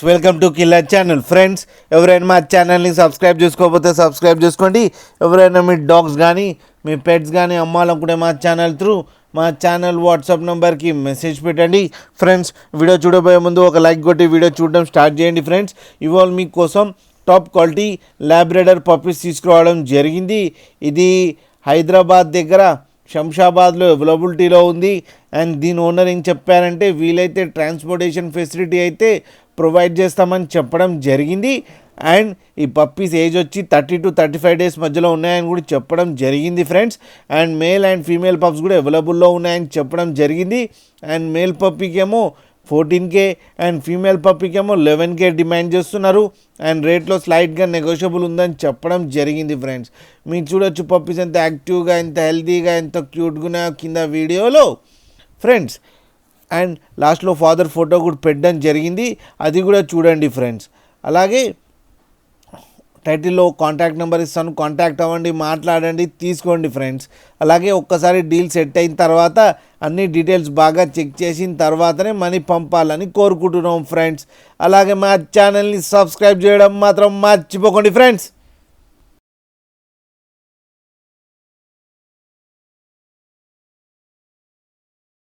Welcome to killer channel. Friends, ఎవరైనా మా ఛానల్ని సబ్స్క్రైబ్ చేసుకోకపోతే సబ్స్క్రైబ్ చేసుకోండి. ఎవరైనా మీ డాగ్స్ కానీ మీ పెట్స్ కానీ అమ్మాలనుకుంటే మా ఛానల్ వాట్సాప్ నెంబర్కి మెసేజ్ పెట్టండి. ఫ్రెండ్స్, వీడియో చూడబోయే ముందు ఒక లైక్ కొట్టి వీడియో చూడడం స్టార్ట్ చేయండి. ఫ్రెండ్స్, ఇవాళ మీకోసం టాప్ క్వాలిటీ లాబ్రాడర్ పప్పీస్ తీసుకురావడం జరిగింది. ఇది హైదరాబాద్ దగ్గర శంషాబాద్లో అవైలబిలిటీలో ఉంది. అండ్ దీని ఓనర్ ఏం చెప్పారంటే వీలైతే ట్రాన్స్పోర్టేషన్ ఫెసిలిటీ అయితే ప్రొవైడ్ చేస్తామని చెప్పడం జరిగింది. అండ్ ఈ పప్పీస్ ఏజ్ వచ్చి 30 to 35 డేస్ మధ్యలో ఉన్నాయని కూడా చెప్పడం జరిగింది. Friends, and male and female pups కూడా అవైలబుల్లో ఉన్నాయని చెప్పడం జరిగింది. అండ్ మేల్ పప్పీకేమో 14K అండ్ ఫీమేల్ పప్పీకేమో 11K డిమాండ్ చేస్తున్నారు. అండ్ రేట్లో స్లైట్గా నెగోషియబుల్ ఉందని చెప్పడం జరిగింది. ఫ్రెండ్స్, మీరు చూడొచ్చు పప్పీస్ ఎంత యాక్టివ్గా, ఎంత హెల్తీగా, ఎంత క్యూట్గా ఉన్నాయో కింద వీడియోలో. ఫ్రెండ్స్, అండ్ లాస్ట్లో ఫాదర్ ఫోటో కూడా పెట్టడం జరిగింది, అది కూడా చూడండి. ఫ్రెండ్స్, అలాగే టైటిల్లో కాంటాక్ట్ నెంబర్ ఇస్తాను, కాంటాక్ట్ అవ్వండి, మాట్లాడండి, తీసుకోండి. ఫ్రెండ్స్, అలాగే ఒక్కసారి డీల్ సెట్ అయిన తర్వాత అన్ని డీటెయిల్స్ బాగా చెక్ చేసిన తర్వాతనే మనీ పంపాలని కోరుకుంటున్నాం. ఫ్రెండ్స్, అలాగే మా ఛానల్ని సబ్స్క్రైబ్ చేయడం మాత్రం మర్చిపోకండి. ఫ్రెండ్స్.